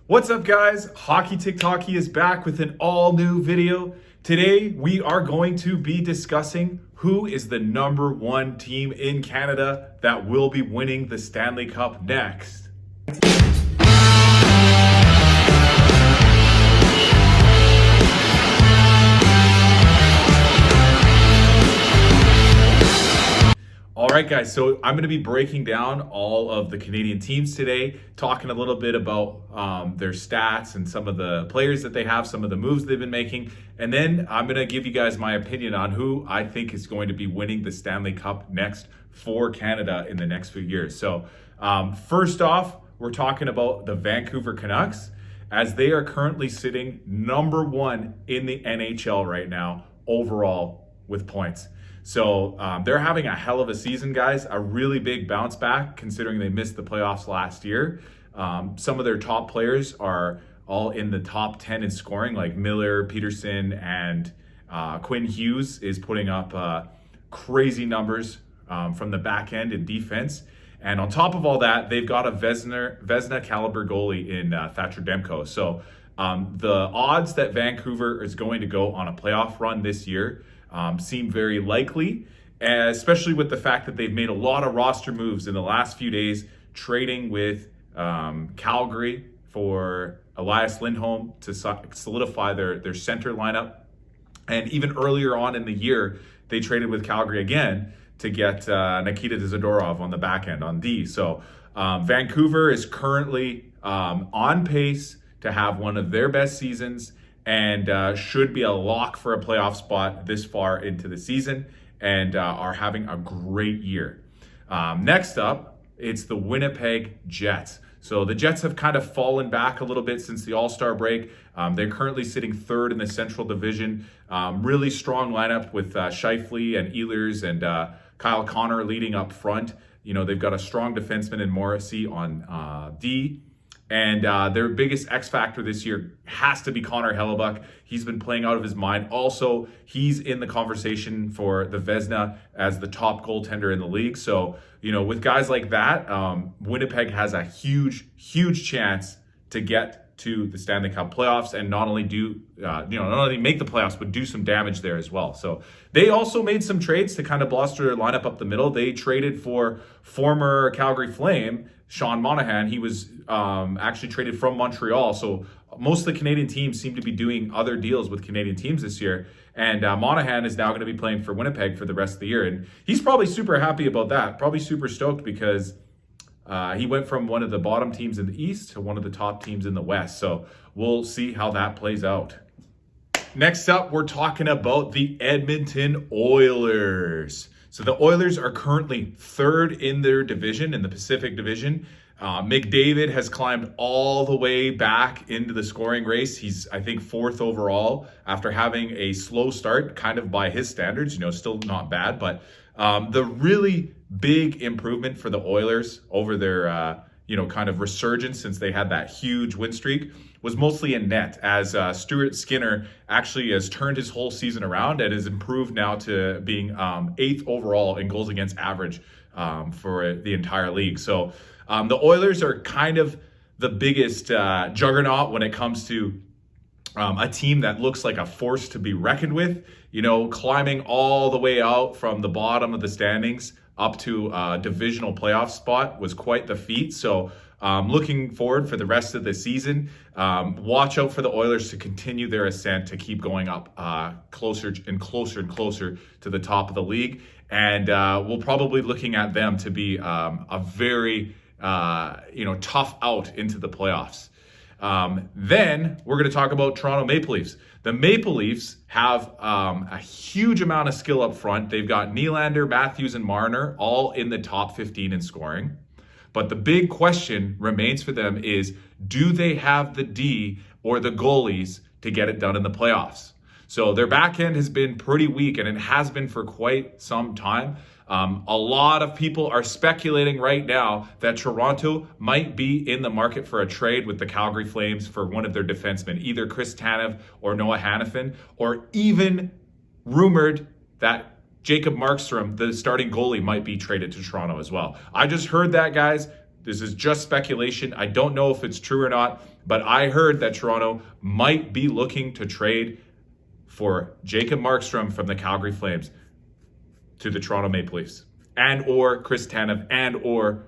What's up, guys? Hockey TikToky is back with an all new video. Today we are going to be discussing who is the number one team in Canada that will be winning the Stanley Cup next. All right, guys, so I'm going to be breaking down all of the Canadian teams today, talking a little bit about their stats and some of the players that they have, some of the moves they've been making, and then I'm going to give you guys my opinion on who I think is going to be winning the Stanley Cup next for Canada in the next few years. So first off, we're talking about the Vancouver Canucks, as they are currently sitting number one in the NHL right now overall with points. So they're having a hell of a season, guys. A really big bounce back considering they missed the playoffs last year. Some of their top players are all in the top 10 in scoring, like Miller, Peterson, and Quinn Hughes is putting up crazy numbers from the back end in defense. And on top of all that, they've got a Vezina caliber goalie in Thatcher Demko. So the odds that Vancouver is going to go on a playoff run this year seem very likely, especially with the fact that they've made a lot of roster moves in the last few days, trading with Calgary for Elias Lindholm to solidify their center lineup. And even earlier on in the year, they traded with Calgary again to get Nikita Zadorov on the back end on D. So Vancouver is currently on pace to have one of their best seasons and should be a lock for a playoff spot this far into the season, and are having a great year. Next up, it's the Winnipeg Jets. So the Jets have kind of fallen back a little bit since the All-Star break. They're currently sitting third in the Central Division. Really strong lineup with Scheifele and Ehlers and Kyle Connor leading up front. You know, they've got a strong defenseman in Morrissey on D. And their biggest X factor this year has to be Connor Hellebuyck. He's been playing out of his mind. Also, he's in the conversation for the Vezina as the top goaltender in the league. So, you know, with guys like that, Winnipeg has a huge chance to get to the Stanley Cup playoffs and not only make the playoffs, but do some damage there as well. So they also made some trades to kind of bolster their lineup up the middle. They traded for former Calgary Flame Sean Monahan. He was actually traded from Montreal. So most of the Canadian teams seem to be doing other deals with Canadian teams this year. And Monahan is now going to be playing for Winnipeg for the rest of the year. And he's probably super happy about that. Probably super stoked because he went from one of the bottom teams in the East to one of the top teams in the West. So we'll see how that plays out. Next up, we're talking about the Edmonton Oilers. So the Oilers are currently third in their division, in the Pacific Division. McDavid has climbed all the way back into the scoring race. He's, I think, fourth overall after having a slow start, kind of by his standards, you know, still not bad. But the really big improvement for the Oilers over their, kind of resurgence since they had that huge win streak was mostly in net, as Stuart Skinner actually has turned his whole season around and has improved now to being 8th overall in goals against average for the entire league. So the Oilers are kind of the biggest juggernaut when it comes to a team that looks like a force to be reckoned with, you know, climbing all the way out from the bottom of the standings up to a divisional playoff spot was quite the feat. So looking forward for the rest of the season, watch out for the Oilers to continue their ascent, to keep going up closer and closer and closer to the top of the league. And we'll probably looking at them to be a very, tough out into the playoffs. Then we're going to talk about Toronto Maple Leafs. The Maple Leafs have a huge amount of skill up front. They've got Nylander, Matthews, and Marner all in the top 15 in scoring. But the big question remains for them is, do they have the D or the goalies to get it done in the playoffs? So their back end has been pretty weak, and it has been for quite some time. A lot of people are speculating right now that Toronto might be in the market for a trade with the Calgary Flames for one of their defensemen, either Chris Tanev or Noah Hanifin, or even rumored that Jacob Markstrom, the starting goalie, might be traded to Toronto as well. I just heard that, guys. this is just speculation. I don't know if it's true or not, but I heard that Toronto might be looking to trade for Jacob Markstrom from the Calgary Flames to the Toronto Maple Leafs, and or Chris Tanev, and or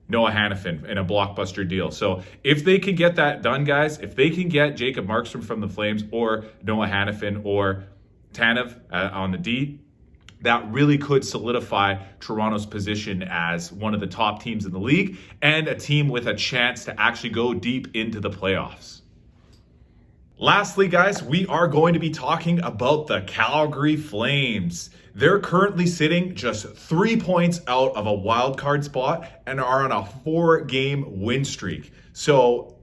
Noah Hanifin in a blockbuster deal. So if they can get that done, guys, if they can get Jacob Markstrom from the Flames or Noah Hanifin or Tanev on the D, that really could solidify Toronto's position as one of the top teams in the league and a team with a chance to actually go deep into the playoffs. Lastly, guys, we are going to be talking about the Calgary Flames. They're currently sitting just 3 points out of a wild card spot and are on a 4-game win streak. So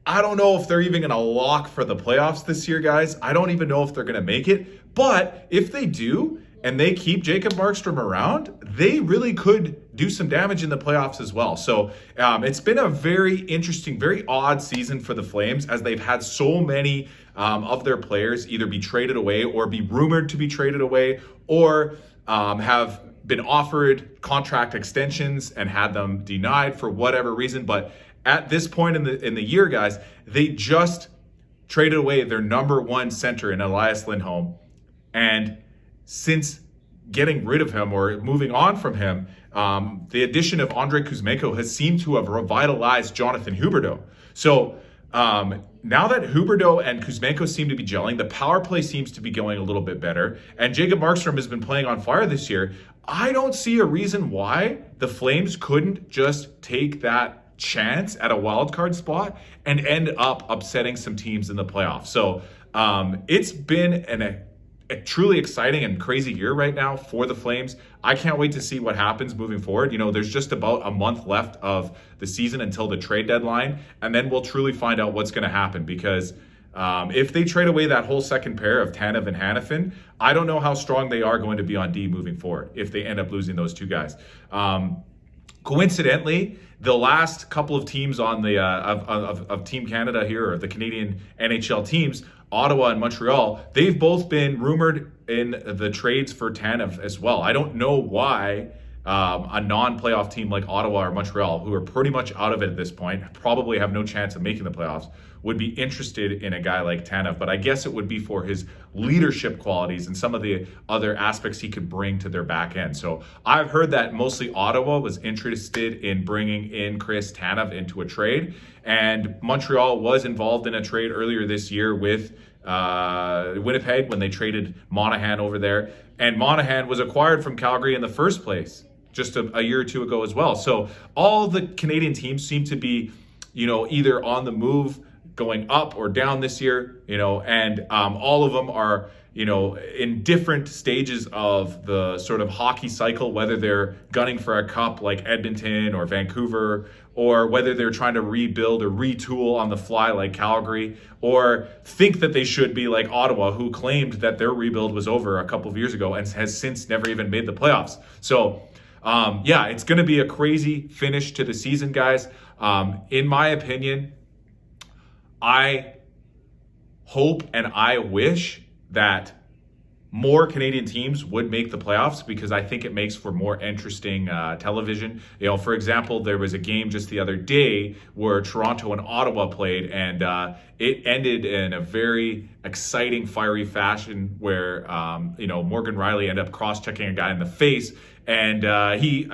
I don't know if they're even going to lock for the playoffs this year, guys. I don't even know if they're going to make it. But if they do, and they keep Jacob Markstrom around, they really could do some damage in the playoffs as well. So it's been a very interesting, very odd season for the Flames, as they've had so many of their players either be traded away or be rumored to be traded away, or have been offered contract extensions and had them denied for whatever reason. But at this point in the year, guys, they just traded away their number one center in Elias Lindholm. And since getting rid of him or moving on from him, the addition of Andrei Kuzmenko has seemed to have revitalized Jonathan Huberdeau. So now that Huberdeau and Kuzmenko seem to be gelling, the power play seems to be going a little bit better, and Jacob Markstrom has been playing on fire this year, I don't see a reason why the Flames couldn't just take that chance at a wild card spot and end up upsetting some teams in the playoffs. So it's been a truly exciting and crazy year right now for the Flames. I can't wait to see what happens moving forward. You know, there's just about a month left of the season until the trade deadline, and then we'll truly find out what's going to happen, because if they trade away that whole second pair of Tanev and Hanifin, I don't know how strong they are going to be on D moving forward if they end up losing those two guys. Coincidentally, the last couple of teams on the of Team Canada here, or the Canadian NHL teams, Ottawa and Montreal, they've both been rumored in the trades for Tanev as well. I don't know why a non-playoff team like Ottawa or Montreal, who are pretty much out of it at this point, probably have no chance of making the playoffs, would be interested in a guy like Tanev. But I guess it would be for his leadership qualities and some of the other aspects he could bring to their back end. So I've heard that mostly Ottawa was interested in bringing in Chris Tanev into a trade, and Montreal was involved in a trade earlier this year with Winnipeg when they traded Monahan over there, and Monahan was acquired from Calgary in the first place just a year or two ago as well. So all the Canadian teams seem to be, you know, either on the move, going up or down this year, you know, and all of them are, you know, in different stages of the sort of hockey cycle, whether they're gunning for a cup like Edmonton or Vancouver, or whether they're trying to rebuild or retool on the fly like Calgary, or think that they should be like Ottawa, who claimed that their rebuild was over a couple of years ago and has since never even made the playoffs. So yeah, it's going to be a crazy finish to the season, guys. In my opinion, I hope and I wish that more Canadian teams would make the playoffs, because I think it makes for more interesting television. You know, for example, there was a game just the other day where Toronto and Ottawa played, and it ended in a very exciting, fiery fashion where, you know, Morgan Riley ended up cross-checking a guy in the face, and he,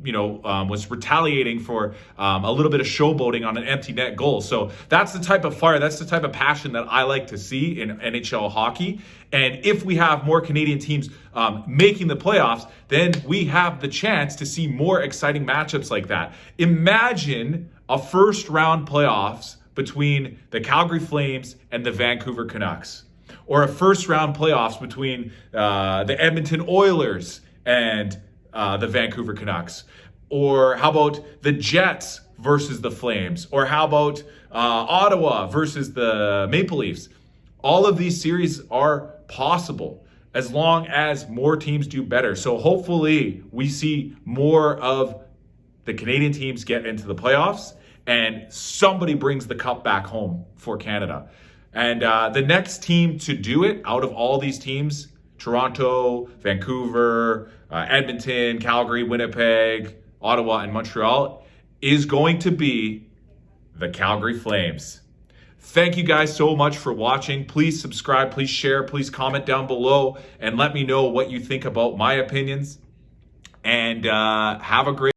was retaliating for a little bit of showboating on an empty net goal. So that's the type of fire, that's the type of passion that I like to see in NHL hockey. And if we have more Canadian teams making the playoffs, then we have the chance to see more exciting matchups like that. Imagine a first-round playoffs between the Calgary Flames and the Vancouver Canucks, or a first-round playoffs between the Edmonton Oilers and the Vancouver Canucks, or how about the Jets versus the Flames, or how about Ottawa versus the Maple Leafs. All of these series are possible as long as more teams do better. So hopefully we see more of the Canadian teams get into the playoffs and somebody brings the cup back home for Canada. And the next team to do it out of all these teams, Toronto, Vancouver, Edmonton, Calgary, Winnipeg, Ottawa, and Montreal, is going to be the Calgary Flames. Thank you guys so much for watching. Please subscribe, please share, please comment down below and let me know what you think about my opinions. And have a great